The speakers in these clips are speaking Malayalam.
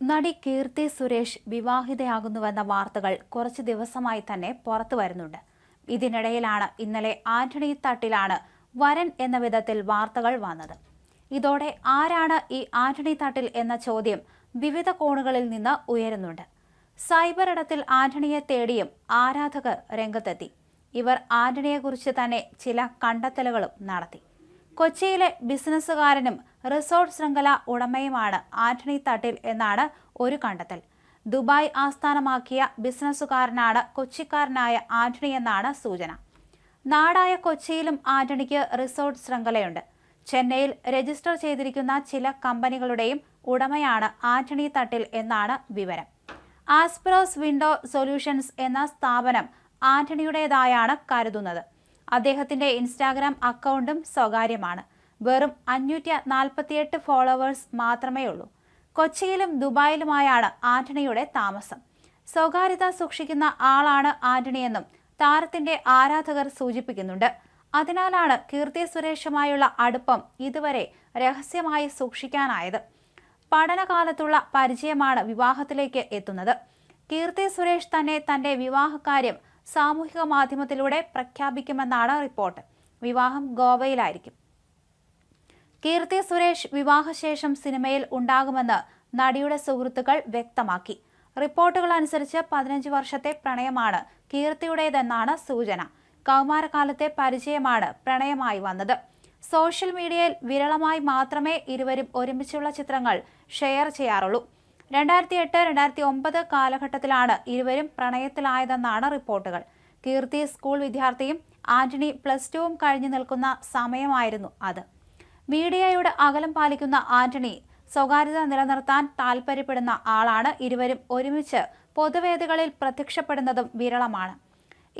നടി കീർത്തി സുരേഷ് വിവാഹിതയാകുന്നുവെന്ന വാർത്തകൾ കുറച്ച് ദിവസമായി തന്നെ പുറത്തു വരുന്നുണ്ട്. ഇതിനിടയിലാണ് ഇന്നലെ ആന്റണി തട്ടിലാണ് വരൻ എന്ന വിധത്തിൽ വാർത്തകൾ വന്നത്. ഇതോടെ ആരാണ് ഈ ആന്റണി തട്ടിൽ എന്ന ചോദ്യം വിവിധ കോണുകളിൽ നിന്ന് ഉയരുന്നുണ്ട്. സൈബർ ഇടത്തിൽ ആന്റണിയെ തേടിയും ആരാധകർ രംഗത്തെത്തി. ഇവർ ആന്റണിയെക്കുറിച്ച് തന്നെ ചില കണ്ടെത്തലുകളും നടത്തി. കൊച്ചിയിലെ ബിസിനസ്സുകാരനും റിസോർട്ട് ശൃംഖല ഉടമയുമാണ് ആന്റണി തട്ടിൽ എന്നാണ് ഒരു കണ്ടെത്തൽ. ദുബായ് ആസ്ഥാനമാക്കിയ ബിസിനസ്സുകാരനാണ് കൊച്ചിക്കാരനായ ആന്റണി എന്നാണ് സൂചന. നാടായ കൊച്ചിയിലും ആന്റണിക്ക് റിസോർട്ട് ശൃംഖലയുണ്ട്. ചെന്നൈയിൽ രജിസ്റ്റർ ചെയ്തിരിക്കുന്ന ചില കമ്പനികളുടെയും ഉടമയാണ് ആന്റണി തട്ടിൽ എന്നാണ് വിവരം. ആസ്പിറോസ് വിൻഡോ സൊല്യൂഷൻസ് എന്ന സ്ഥാപനം ആന്റണിയുടേതായാണ് കരുതുന്നത്. അദ്ദേഹത്തിന്റെ ഇൻസ്റ്റാഗ്രാം അക്കൗണ്ടും സ്വകാര്യമാണ്. വെറും 548 ഫോളോവേഴ്സ് മാത്രമേ ഉള്ളൂ. കൊച്ചിയിലും ദുബായിലുമായാണ് ആന്റണിയുടെ താമസം. സ്വകാര്യത സൂക്ഷിക്കുന്ന ആളാണ് ആന്റണിയെന്നും താരത്തിന്റെ ആരാധകർ സൂചിപ്പിക്കുന്നുണ്ട്. അതിനാലാണ് കീർത്തി സുരേഷുമായുള്ള അടുപ്പം ഇതുവരെ രഹസ്യമായി സൂക്ഷിക്കാനായത്. പഠനകാലത്തുള്ള പരിചയമാണ് വിവാഹത്തിലേക്ക് എത്തുന്നത്. കീർത്തി സുരേഷ് തന്നെ തന്റെ വിവാഹകാര്യം സാമൂഹിക മാധ്യമത്തിലൂടെ പ്രഖ്യാപിക്കുമെന്നാണ് റിപ്പോർട്ട്. വിവാഹം ഗോവയിലായിരിക്കും. കീർത്തി സുരേഷ് വിവാഹശേഷം സിനിമയിൽ ഉണ്ടാകുമെന്ന് നടിയുടെ സുഹൃത്തുക്കൾ വ്യക്തമാക്കി. റിപ്പോർട്ടുകൾ അനുസരിച്ച് 15 വർഷത്തെ പ്രണയമാണ് കീർത്തിയുടേതെന്നാണ് സൂചന. കൗമാരകാലത്തെ പരിചയമാണ് പ്രണയമായി വന്നത്. സോഷ്യൽ മീഡിയയിൽ വിരളമായി മാത്രമേ ഇരുവരും ഒരുമിച്ചുള്ള ചിത്രങ്ങൾ ഷെയർ ചെയ്യാറുള്ളൂ. 2008-2009 കാലഘട്ടത്തിലാണ് ഇരുവരും പ്രണയത്തിലായതെന്നാണ് റിപ്പോർട്ടുകൾ. കീർത്തി സ്കൂൾ വിദ്യാർത്ഥിയും ആന്റണി +2 കഴിഞ്ഞു നിൽക്കുന്ന സമയമായിരുന്നു അത്. മീഡിയയുടെ അകലം പാലിക്കുന്ന ആന്റണി സ്വകാര്യത നിലനിർത്താൻ താൽപര്യപ്പെടുന്ന ആളാണ്. ഇരുവരും ഒരുമിച്ച് പൊതുവേദികളിൽ പ്രത്യക്ഷപ്പെടുന്നതും വിരളമാണ്.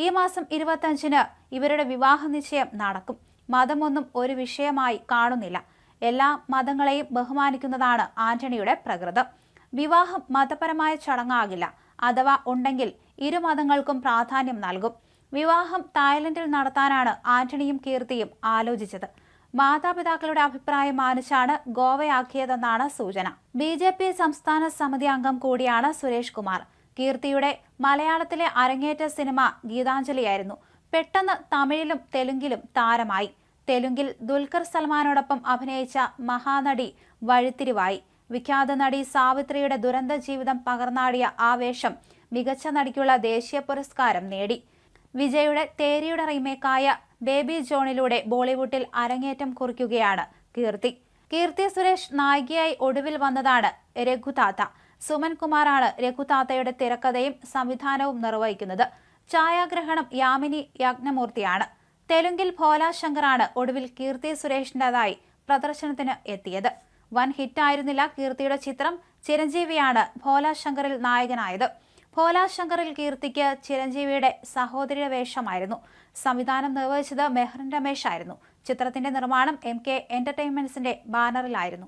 ഈ മാസം 25-ന് ഇവരുടെ വിവാഹ നിശ്ചയം നടക്കും. മതമൊന്നും ഒരു വിഷയമായി കാണുന്നില്ല. എല്ലാ മതങ്ങളെയും ബഹുമാനിക്കുന്നതാണ് ആന്റണിയുടെ പ്രകൃതം. വിവാഹം മതപരമായ ചടങ്ങാകില്ല. അഥവാ ഉണ്ടെങ്കിൽ ഇരു മതങ്ങൾക്കും പ്രാധാന്യം നൽകും. വിവാഹം തായ്ലൻഡിൽ നടത്താനാണ് ആന്റണിയും കീർത്തിയും ആലോചിച്ചത്. മാതാപിതാക്കളുടെ അഭിപ്രായം മാനിച്ചാണ് ഗോവയാക്കിയതെന്നാണ് സൂചന. BJP സംസ്ഥാന സമിതി അംഗം കൂടിയാണ് സുരേഷ് കുമാർ. കീർത്തിയുടെ മലയാളത്തിലെ അരങ്ങേറ്റ സിനിമ ഗീതാഞ്ജലിയായിരുന്നു. പെട്ടെന്ന് തമിഴിലും തെലുങ്കിലും താരമായി. തെലുങ്കിൽ ദുൽഖർ സൽമാനോടൊപ്പം അഭിനയിച്ച മഹാനടി വഴിത്തിരിവായി. വിഖ്യാത നടി സാവിത്രിയുടെ ദുരന്ത ജീവിതം പകർന്നാടിയ ആവേശം മികച്ച നടിക്കുള്ള ദേശീയ പുരസ്കാരം നേടി. വിജയുടെ തേരിയുടെ റീമേക്കായ ബേബി ജോണിലൂടെ ബോളിവുഡിൽ അരങ്ങേറ്റം കുറിക്കുകയാണ് കീർത്തി. കീർത്തി സുരേഷ് നായികയായി ഒടുവിൽ വന്നതാണ് രഘുതാത്ത. സുമൻ കുമാറാണ് രഘുതാത്തയുടെ തിരക്കഥയും സംവിധാനവും നിർവഹിക്കുന്നത്. ഛായാഗ്രഹണം യാമിനി യജ്ഞമൂർത്തിയാണ്. തെലുങ്കിൽ ഭോല ശങ്കറാണ് ഒടുവിൽ കീർത്തി സുരേഷിൻ്റെതായി പ്രദർശനത്തിന് എത്തിയത്. വൻ ഹിറ്റായിരുന്നില്ല കീർത്തിയുടെ ചിത്രം. ചിരഞ്ജീവിയാണ് ഭോല ശങ്കറിൽ നായകനായത്. ഭോല ശങ്കറിൽ കീർത്തിക്ക് ചിരഞ്ജീവിയുടെ സഹോദരിയുടെ വേഷമായിരുന്നു. സംവിധാനം നിർവഹിച്ചത് മെഹ്റിൻ രമേശ് ആയിരുന്നു. ചിത്രത്തിന്റെ നിർമ്മാണം MK എന്റർടൈൻമെന്റ്സിന്റെ ബാനറിലായിരുന്നു.